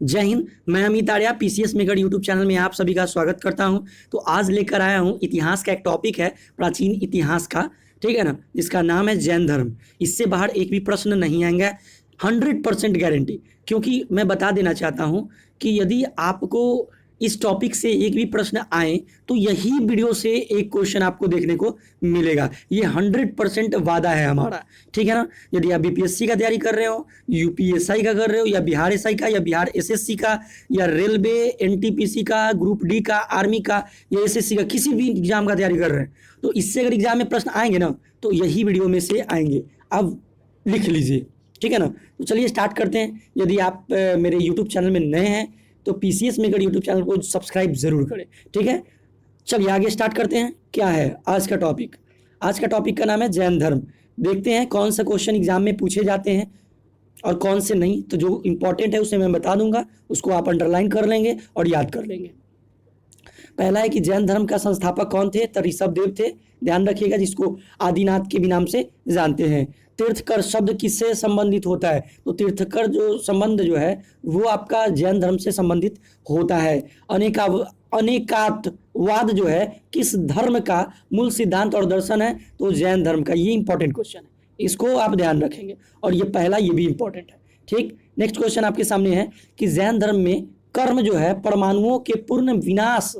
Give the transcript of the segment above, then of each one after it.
जय हिंद। मैं Amit Arya PCS maker YouTube channel में आप सभी का स्वागत करता हूं। तो आज लेकर आया हूं इतिहास का एक टॉपिक है, प्राचीन इतिहास का, ठीक है ना, जिसका नाम है जैन धर्म। इससे बाहर एक भी प्रश्न नहीं आएंगे, 100% गारंटी। क्योंकि मैं बता देना चाहता हूं कि यदि आपको इस टॉपिक से एक भी प्रश्न आए तो यही वीडियो से एक क्वेश्चन आपको देखने को मिलेगा। ये 100% वादा है हमारा, ठीक है ना। यदि आप बीपीएससी का तैयारी कर रहे हो, यूपीएसआई का कर रहे हो, या बिहार एसआई का, या बिहार एसएससी का, या रेलवे एनटीपीसी का, ग्रुप डी का, आर्मी का, या एसएससी का, किसी भी एग्जाम का तैयारी कर रहे हैं, तो इससे अगर एग्जाम में प्रश्न आएंगे ना तो यही वीडियो में से आएंगे। अब लिख लीजिए, ठीक है ना। तो चलिए स्टार्ट करते हैं। यदि आप मेरे यूट्यूब चैनल में नए हैं तो पीसीएस मेकर यूट्यूब चैनल को सब्सक्राइब जरूर करें, ठीक है। चलिए आगे स्टार्ट करते हैं। क्या है आज का टॉपिक? आज का टॉपिक का नाम है जैन धर्म। देखते हैं कौन सा क्वेश्चन एग्जाम में पूछे जाते हैं और कौन से नहीं। तो जो इंपॉर्टेंट है उसे मैं बता दूंगा, उसको आप अंडरलाइन कर लेंगे और याद कर लेंगे। पहला है कि जैन धर्म का संस्थापक कौन थे? तो ऋषभदेव थे, ध्यान रखिएगा, जिसको आदिनाथ के भी नाम से जानते हैं। तीर्थकर शब्द किससे संबंधित होता है? तो तीर्थकर जो संबंध जो है वो आपका जैन धर्म से संबंधित होता है। अनेकात्ववाद जो है किस धर्म का मूल सिद्धांत और दर्शन है? तो जैन धर्म का। ये इंपॉर्टेंट क्वेश्चन है, इसको आप ध्यान रखेंगे। और ये पहला, ये भी इंपॉर्टेंट है, ठीक। नेक्स्ट क्वेश्चन आपके सामने है कि जैन धर्म में कर्म जो है परमाणुओं के पूर्ण विनाश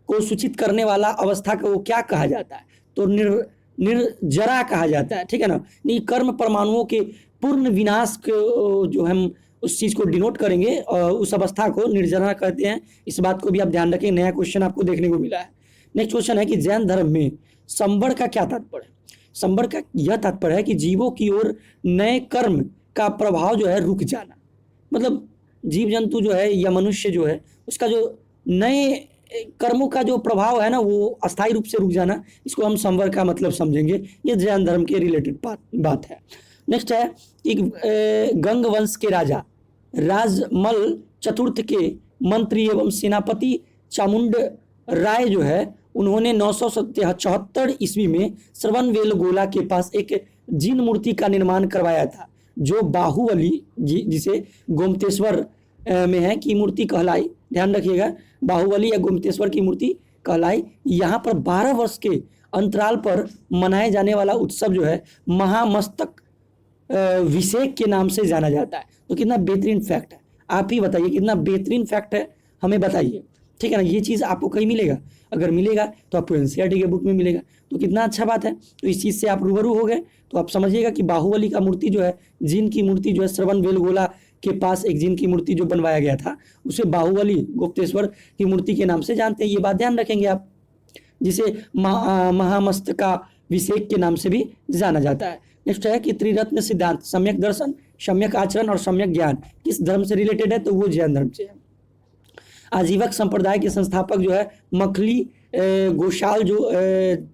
को सूचित करने वाला अवस्था को क्या कहा जाता है? तो निर्जरा कहा जाता है, ठीक है ना। नहीं, कर्म परमाणुओं के पूर्ण विनाश को जो हम उस चीज को डिनोट करेंगे और उस अवस्था को निर्जरा कहते हैं। इस बात को भी आप ध्यान रखें। नया क्वेश्चन आपको देखने को मिला है। नेक्स्ट क्वेश्चन है कि जैन धर्म में संवर का क्या तात्पर्य है? संवर का यह तात्पर्य है कि जीवों की ओर नए कर्म का प्रभाव जो है रुक जाना। मतलब जीव जंतु जो है या मनुष्य जो है उसका जो नए कर्मों का जो प्रभाव है ना वो अस्थायी रूप से रुक जाना, इसको हम संवर का मतलब समझेंगे। ये जैन धर्म के रिलेटेड बात है। नेक्स्ट है कि गंग वंश के राजा राजमल चतुर्थ के मंत्री एवं सेनापति चामुंड राय जो है उन्होंने 974 ईस्वी में श्रवणबेलगोला के पास एक जिन मूर्ति का निर्माण करवाया था, जो बाहुबली जिसे गोमतेश्वर में है की मूर्ति कहलाई। ध्यान रखिएगा, बाहुबली या गोमतेश्वर की मूर्ति कहलाई। यहाँ पर 12 वर्ष के अंतराल पर मनाए जाने वाला उत्सव जो है महामस्तक विषेक के नाम से जाना जाता है। तो कितना बेहतरीन फैक्ट है, आप ही बताइए कितना बेहतरीन फैक्ट है, हमें बताइए, ठीक है ना। ये चीज़ आपको कहीं मिलेगा? अगर मिलेगा तो आपको एनसीईआरटी के बुक में मिलेगा, तो कितना अच्छा बात है। तो इस चीज़ से आप रूबरू हो गए। तो आप समझिएगा कि बाहुबली का मूर्ति जो है, जिन की मूर्ति जो है श्रवणबेलगोला के पास एक जिन की मूर्ति जो बनवाया गया था उसे बाहुबली गुप्तेश्वर की मूर्ति के नाम से जानते हैं। ये बात ध्यान रखेंगे आप, जिसे महामस्तकाभिषेक के नाम से भी जाना जाता है। नेक्स्ट है कि त्रिरत्न सिद्धांत, सम्यक दर्शन, सम्यक आचरण और सम्यक ज्ञान किस धर्म से रिलेटेड है? तो वो जैन धर्म से है। आजीवक संप्रदाय के संस्थापक जो है मखली गोशाल जो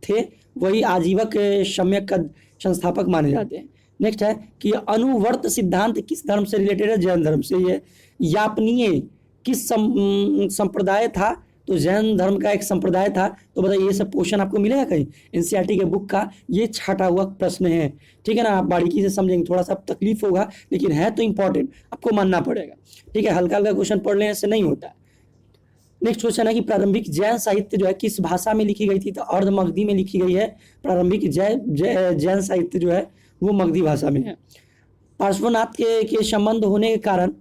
थे, वही आजीवक सम्यक का संस्थापक माने जाते हैं। नेक्स्ट है कि अनुवर्त सिद्धांत किस धर्म से रिलेटेड है? जैन धर्म से। ये यापनीय किस संप्रदाय था? तो जैन धर्म का एक संप्रदाय था। तो बताइए, ये सब क्वेश्चन आपको मिलेगा कहीं? एनसीईआरटी के बुक का ये छाटा हुआ प्रश्न है, ठीक है ना। आप बारीकी से समझेंगे, थोड़ा सा तकलीफ होगा लेकिन है तो इंपॉर्टेंट, आपको मानना पड़ेगा, ठीक है। हल्का हल्का क्वेश्चन पढ़ लेने से नहीं होता। नेक्स्ट क्वेश्चन है कि प्रारंभिक जैन साहित्य जो है किस भाषा में लिखी गई थी? तो अर्ध मगधी में लिखी गई है। प्रारंभिक जैन साहित्य जो है वो मगधी भाषा में है। पार्श्वनाथ के संबंध होने के कारण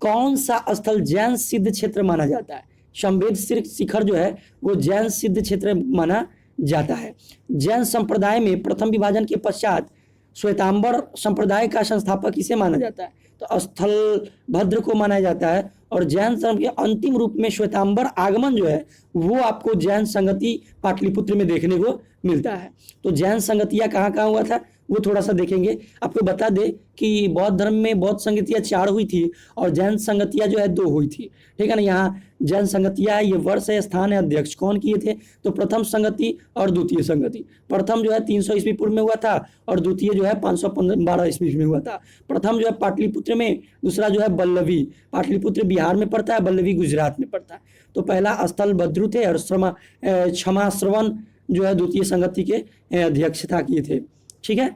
कौन सा स्थल जैन सिद्ध क्षेत्र माना जाता है? शंभेद शिखर जो है वो जैन सिद्ध क्षेत्र माना जाता है। जैन संप्रदाय में प्रथम विभाजन के पश्चात श्वेतांबर संप्रदाय का संस्थापक किसे माना जाता है? तो स्थल भद्र को माना जाता है। और जैन धर्म के अंतिम रूप में श्वेतांबर आगमन जो है वो आपको जैन संगति पाटलिपुत्र में देखने को मिलता है। तो जैन संगतियाँ कहाँ कहाँ हुआ था वो थोड़ा सा देखेंगे। आपको बता दे कि बौद्ध धर्म में बौद्ध संगतियाँ 4 हुई थी और जैन संगतियाँ जो है 2 हुई थी, ठीक है ना। यहाँ जैन संगतियाँ, ये वर्ष है, स्थान है, अध्यक्ष कौन किए थे? तो प्रथम संगति और द्वितीय संगति। प्रथम जो है 300 ईस्वी पूर्व में हुआ था और द्वितीय जो है 512 ईस्वी में हुआ था। प्रथम जो है पाटलिपुत्र में, दूसरा जो है बल्लवी। पाटलिपुत्र बिहार में पड़ता है, बल्लवी गुजरात में पड़ता है। तो पहला स्थल भद्रु थे और क्षमा श्रवण जो है द्वितीय संगति के अध्यक्षता किए थे, ठीक है।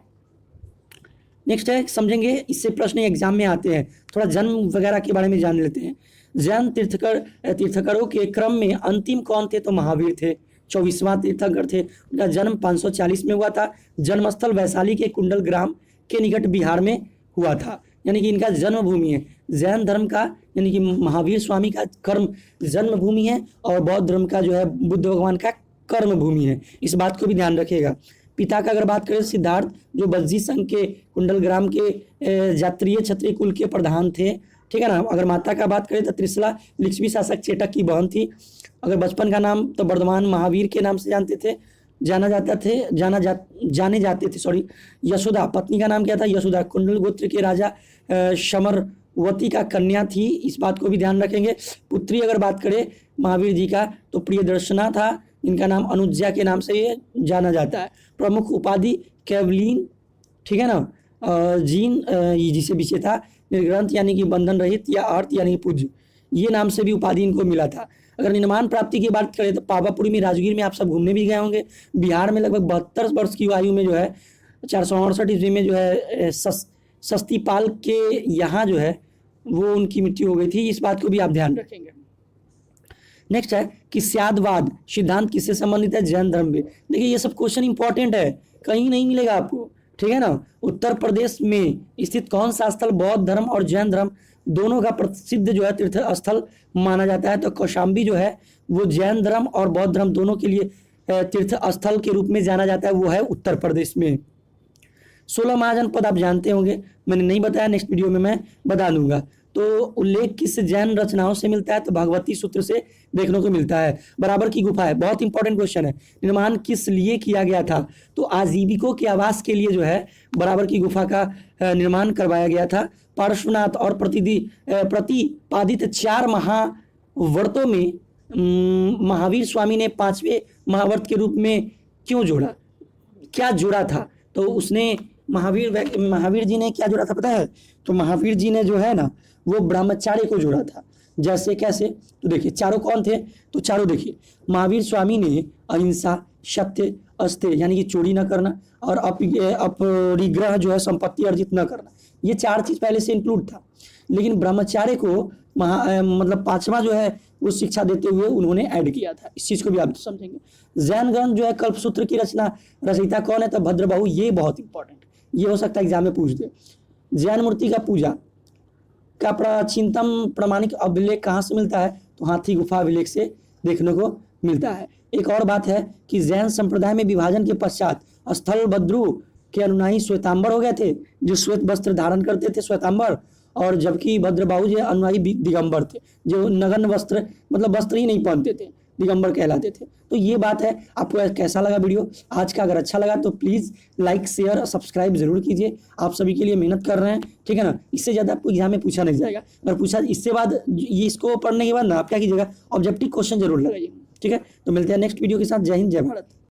नेक्स्ट है, समझेंगे इससे प्रश्न एग्जाम में आते हैं, थोड़ा जन्म वगैरह के बारे में जान लेते हैं। जैन तीर्थकरों के क्रम में अंतिम कौन थे? तो महावीर थे, 24वां तीर्थंकर थे। उनका जन्म 540 में हुआ था। जन्मस्थल वैशाली के कुंडल ग्राम के निकट बिहार में हुआ था, यानी कि इनका जन्मभूमि है। जैन धर्म का यानी कि महावीर स्वामी का कर्म जन्मभूमि है, और बौद्ध धर्म का जो है बुद्ध भगवान का कर्म भूमि है। इस बात को भी ध्यान रखिएगा। पिता का अगर बात करें, सिद्धार्थ, जो बज्जी संघ के कुंडल ग्राम के जात्रीय क्षत्रिय कुल के प्रधान थे, ठीक है ना। अगर माता का बात करें तो त्रिशला लिच्छवी शासक चेटक की बहन थी। अगर बचपन का नाम तो वर्धमान महावीर के नाम से जाने जाते थे सॉरी। यशोदा, पत्नी का नाम क्या था? यशोदा, कुंडल गोत्र के राजा शमरवती का कन्या थी, इस बात को भी ध्यान रखेंगे। पुत्री अगर बात करें महावीर जी का तो प्रियदर्शना था, इनका नाम अनुज्जा के नाम से ये जाना जाता है। प्रमुख उपाधि कैवलीन, ठीक है ना। जीन जिसे विचेता, निर्ग्रंथ यानी कि बंधन रहित, या अर्थ यानी पूज्य, ये नाम से भी उपाधि इनको मिला था। अगर निर्माण प्राप्ति की बात करें तो पावापुरी में, राजगीर में आप सब घूमने भी गए होंगे। बिहार में लगभग 72 वर्ष की आयु में जो है 468 ईस्वी में जो है सस्तीपाल के यहाँ जो है वो उनकी मृत्यु हो गई थी, इस बात को भी आप ध्यान रखेंगे। नेक्स्ट है कि स्यादवाद सिद्धांत किससे संबंधित है? जैन धर्म में। देखिए ये सब क्वेश्चन इंपॉर्टेंट है, कहीं नहीं मिलेगा आपको, ठीक है ना। उत्तर प्रदेश में स्थित कौन सा स्थल बौद्ध धर्म और जैन धर्म दोनों का प्रसिद्ध जो है तीर्थ स्थल माना जाता है? तो कौशाम्बी जो है वो जैन धर्म और बौद्ध धर्म दोनों के लिए तीर्थ स्थल के रूप में जाना जाता है, वो है उत्तर प्रदेश में। 16 महाजनपद आप जानते होंगे, मैंने नहीं बताया, नेक्स्ट वीडियो में मैं बता दूंगा। तो उल्लेख किस जैन रचनाओं से मिलता है? तो भगवती सूत्र से देखने को मिलता है। बराबर की गुफा है, बहुत इंपॉर्टेंट क्वेश्चन है। निर्माण किस लिए किया गया था? तो आजीविकों के आवास के लिए जो है बराबर की गुफा का निर्माण करवाया गया था। पार्श्वनाथ और प्रतिपादित 4 महाव्रतों में महावीर स्वामी ने 5वें महाव्रत के रूप में क्यों जोड़ा? क्या जोड़ा था? तो उसने महावीर जी ने क्या जोड़ा था पता है? तो महावीर जी ने जो है ना वो ब्रह्मचार्य को जोड़ा था। जैसे कैसे? तो देखिए चारों कौन थे? तो चारों देखिए, महावीर स्वामी ने अहिंसा, सत्य, अस्तेय यानी कि चोरी न करना, और अपरिग्रह जो है संपत्ति अर्जित न करना, ये 4 चीज पहले से इंक्लूड था। लेकिन ब्रह्मचार्य को मतलब 5वां जो है वो शिक्षा देते हुए उन्होंने ऐड किया था, इस चीज को भी आप समझेंगे। जैन ग्रंथ जो है कल्पसूत्र की रचयिता कौन है? तो भद्रबाहु, ये बहुत इंपॉर्टेंट, ये हो सकता है एग्जाम में पूछ दे। जैन मूर्ति का पूजा का प्राचीनतम प्रमाणिक अभिलेख कहाँ से मिलता है? तो हाथी गुफा अभिलेख से देखने को मिलता है। एक और बात है कि जैन संप्रदाय में विभाजन के पश्चात स्थलभद्रु के अनुयायी श्वेतांबर हो गए थे, जो श्वेत वस्त्र धारण करते थे, श्वेतांबर, और जबकि भद्रबाहु जो अनुयायी दिगंबर थे, जो नग्न वस्त्र मतलब वस्त्र ही नहीं पहनते थे, दिगंबर कहलाते थे। तो ये बात है। आपको कैसा लगा वीडियो आज का? अगर अच्छा लगा तो प्लीज़ लाइक, शेयर, सब्सक्राइब जरूर कीजिए। आप सभी के लिए मेहनत कर रहे हैं, ठीक है ना। इससे ज़्यादा आपको एग्जाम में पूछा नहीं जाएगा, अगर पूछा इससे बाद ये इसको पढ़ने के बाद ना आप क्या कीजिएगा, ऑब्जेक्टिव क्वेश्चन जरूर लगाइए, ठीक है। तो मिलते हैं नेक्स्ट वीडियो के साथ। जय हिंद, जय भारत।